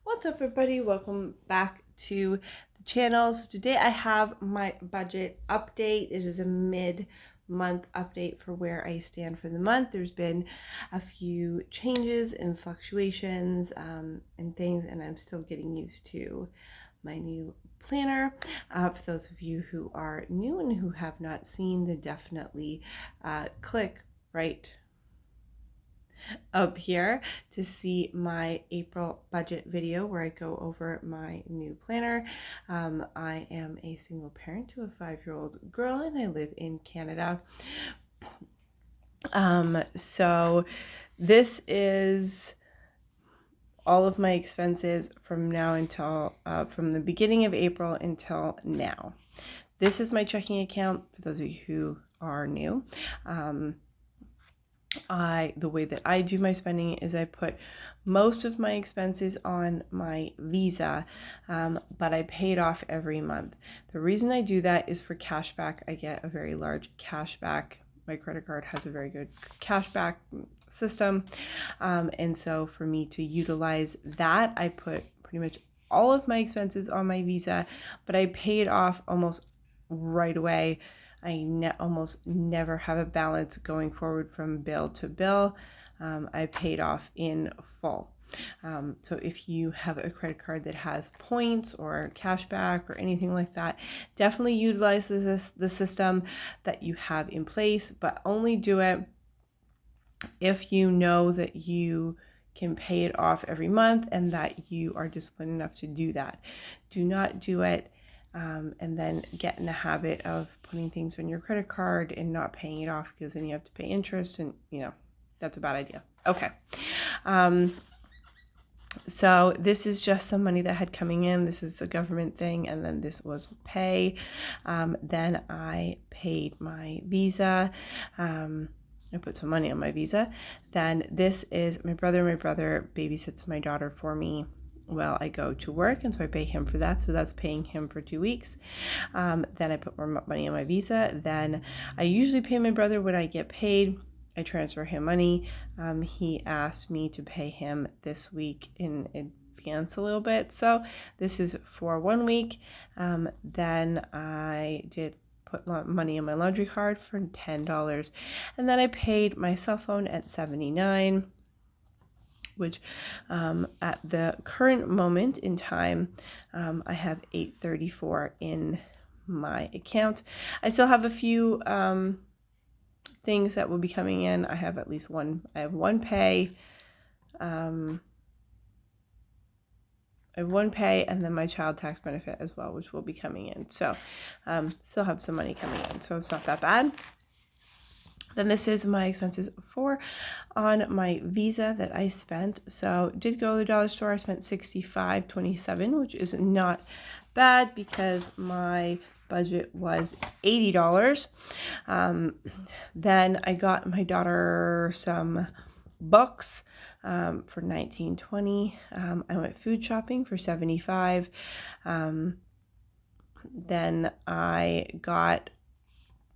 What's up, everybody? Welcome back to the channel. So today I have my budget update. It is a mid-month update for where I stand for the month. There's been a few changes and fluctuations and things, and I'm still getting used to my new planner. For those of you who are new and who have not seen, then definitely click right up here to see my April budget video where I go over my new planner. I am a single parent to a 5-year-old girl and I live in Canada. So this is all of my expenses from now until from the beginning of April until now. This is my checking account for those of you who are new. The way that I do my spending is I put most of my expenses on my Visa, but I pay it off every month. The reason I do that is for cashback. I get a very large cashback. My credit card has a very good cashback system. And so for me to utilize that, I put pretty much all of my expenses on my Visa, but I pay it off almost right away. I almost never have a balance going forward from bill to bill. I paid off in full. So if you have a credit card that has points or cashback or anything like that, definitely utilize the system that you have in place, but only do it if you know that you can pay it off every month and that you are disciplined enough to do that. Do not do it and then get in the habit of putting things on your credit card and not paying it off, because then you have to pay interest, and that's a bad idea. Okay. So this is just some money that had coming in. This is a government thing, and then this was pay. Then I paid my Visa. I put some money on my Visa. Then this is my brother. My brother babysits my daughter for me while I go to work, and so I pay him for that. So that's paying him for 2 weeks. Then I put more money on my Visa. Then I usually pay my brother when I get paid. I transfer him money. He asked me to pay him this week in advance a little bit. So this is for 1 week. Then I did put money on my laundry card for $10. And then I paid my cell phone at $79, which at the current moment in time, I have $834 in my account. I still have a few things that will be coming in. I have at least one. I have one pay. I have one pay, and then my child tax benefit as well, which will be coming in. So still have some money coming in, so it's not that bad. Then this is my expenses on my Visa that I spent. So did go to the dollar store. I spent $65.27, which is not bad because my budget was $80. Then I got my daughter some books for $19.20. I went food shopping for $75. Then I got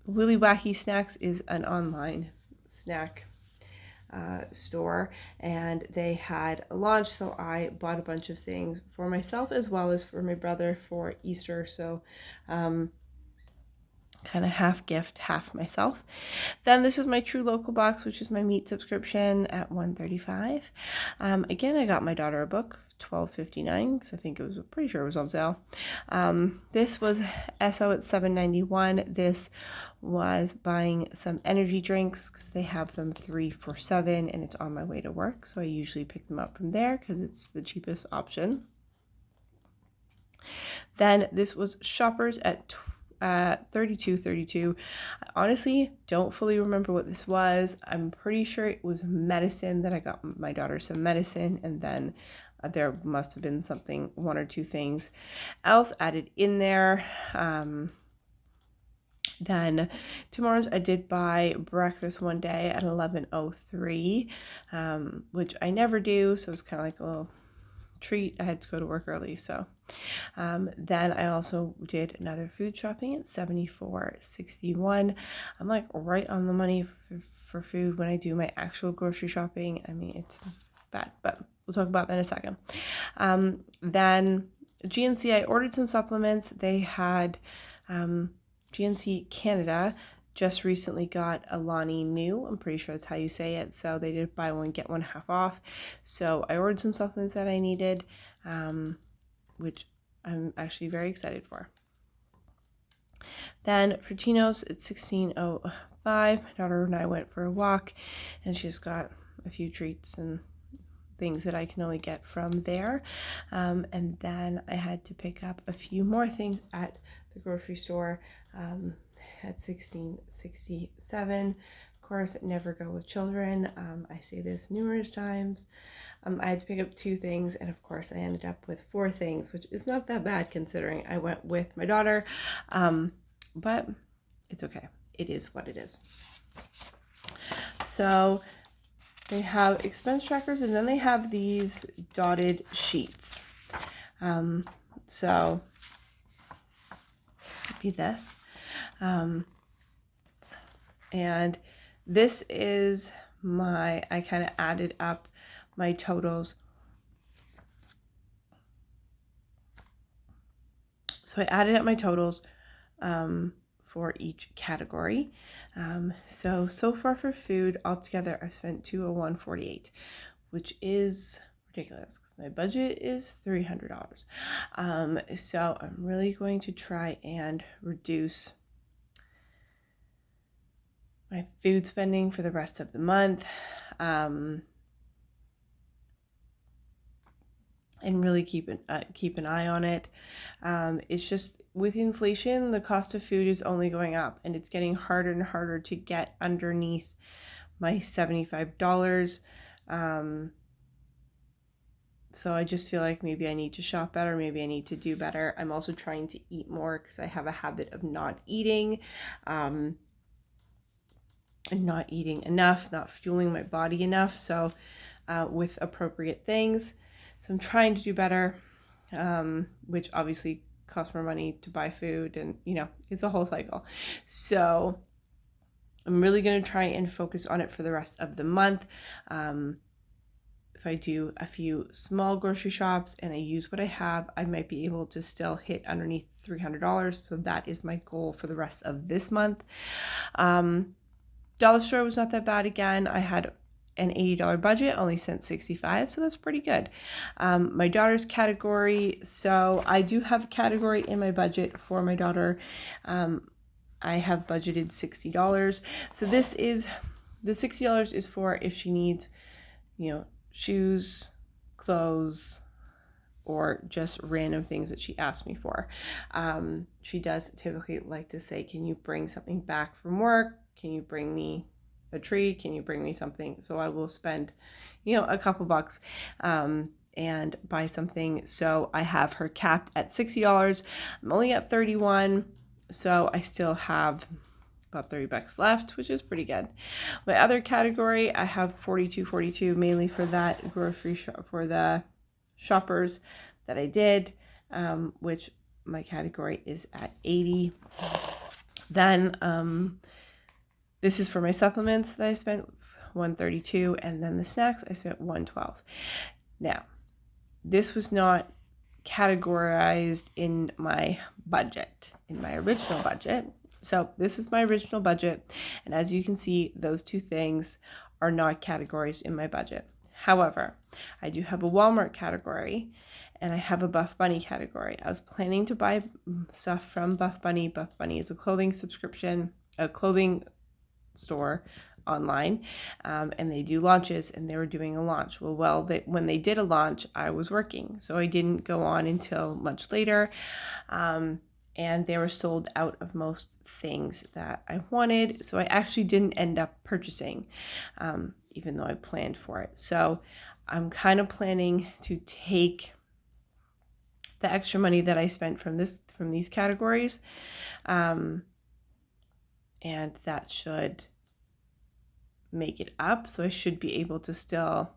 Willy Wacky Snacks is an online snack store, and they had a launch, so I bought a bunch of things for myself as well as for my brother for Easter. So kind of half gift, half myself. Then this is my True Local box, which is my meat subscription at $135. Again, I got my daughter a book, $12.59, because I think pretty sure it was on sale. This was SO at $7.91. This was buying some energy drinks because they have them 3 for $7, and it's on my way to work, so I usually pick them up from there because it's the cheapest option. Then this was Shoppers at $32.32. I honestly don't fully remember what this was. I'm pretty sure it was medicine, that I got my daughter some medicine, and then there must have been something, 1 or 2 things else added in there. Then tomorrow's, I did buy breakfast one day at 11:03, which I never do, so it's kind of like a little treat. I had to go to work early, so then I also did another food shopping at $74.61. I'm like right on the money for food when I do my actual grocery shopping. I mean, it's bad, but we'll talk about that in a second. Then GNC, I ordered some supplements. They had GNC Canada just recently got Alani Nu. I'm pretty sure that's how you say it. So they did buy one, get one half off. So I ordered some supplements that I needed, which I'm actually very excited for. Then for Tino's, it's 16:05. My daughter and I went for a walk, and she just got a few treats and things that I can only get from there. And then I had to pick up a few more things at the grocery store at 16:67. Of course, never go with children. I say this numerous times. I had to pick up 2 things, and of course I ended up with 4 things, which is not that bad considering I went with my daughter, but it's okay. It is what it is. So they have expense trackers, and then they have these dotted sheets. So be this. And this is I kind of added up my totals. So I added up my totals for each category. So far for food, altogether I've spent $201.48, which is ridiculous because my budget is $300. So I'm really going to try and reduce my food spending for the rest of the month, and really keep an eye on it. It's just with inflation, the cost of food is only going up, and it's getting harder and harder to get underneath my $75. So I just feel like maybe I need to shop better, maybe I need to do better. I'm also trying to eat more because I have a habit of not eating, and not eating enough, not fueling my body enough. So with appropriate things. So I'm trying to do better, which obviously costs more money to buy food, and it's a whole cycle. So I'm really going to try and focus on it for the rest of the month. If I do a few small grocery shops and I use what I have, I might be able to still hit underneath $300. So that is my goal for the rest of this month. Dollar store was not that bad again. I had an $80 budget, only spent $65, so that's pretty good. My daughter's category, so I do have a category in my budget for my daughter. I have budgeted $60. So the $60 is for if she needs, shoes, clothes, or just random things that she asks me for. She does typically like to say, can you bring something back from work? Can you bring me a tree? Can you bring me something? So I will spend, a couple bucks and buy something. So I have her capped at $60. I'm only at $31, so I still have about $30 left, which is pretty good. My other category, I have $42.42, mainly for that grocery shop, for the shoppers that I did, which my category is at $80. Then this is for my supplements that I spent $132, and then the snacks I spent $112. Now, this was not categorized in my budget, in my original budget. So this is my original budget, and as you can see, those 2 things are not categorized in my budget. However, I do have a Walmart category, and I have a Buff Bunny category. I was planning to buy stuff from Buff Bunny. Buff Bunny is a clothing store online, and they do launches, and they were doing a launch. When they did a launch, I was working, so I didn't go on until much later, and they were sold out of most things that I wanted, so I actually didn't end up purchasing, even though I planned for it. So I'm kind of planning to take the extra money that I spent from these categories, and that should make it up. So I should be able to still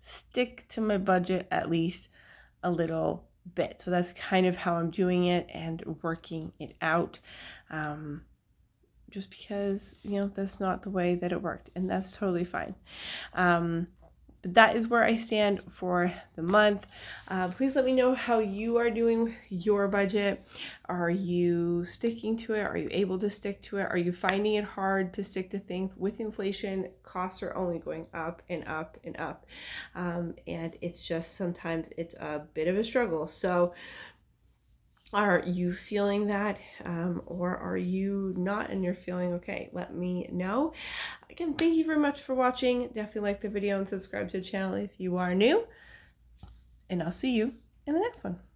stick to my budget at least a little bit. So that's kind of how I'm doing it and working it out, just because that's not the way that it worked, and that's totally fine. But that is where I stand for the month. Please let me know how you are doing with your budget. Are you sticking to it? Are you able to stick to it? Are you finding it hard to stick to things? With inflation, costs are only going up and up and up. And it's just sometimes it's a bit of a struggle. So are you feeling that, or are you not and you're feeling okay? Let me know. Again, thank you very much for watching. Definitely like the video and subscribe to the channel if you are new. And I'll see you in the next one.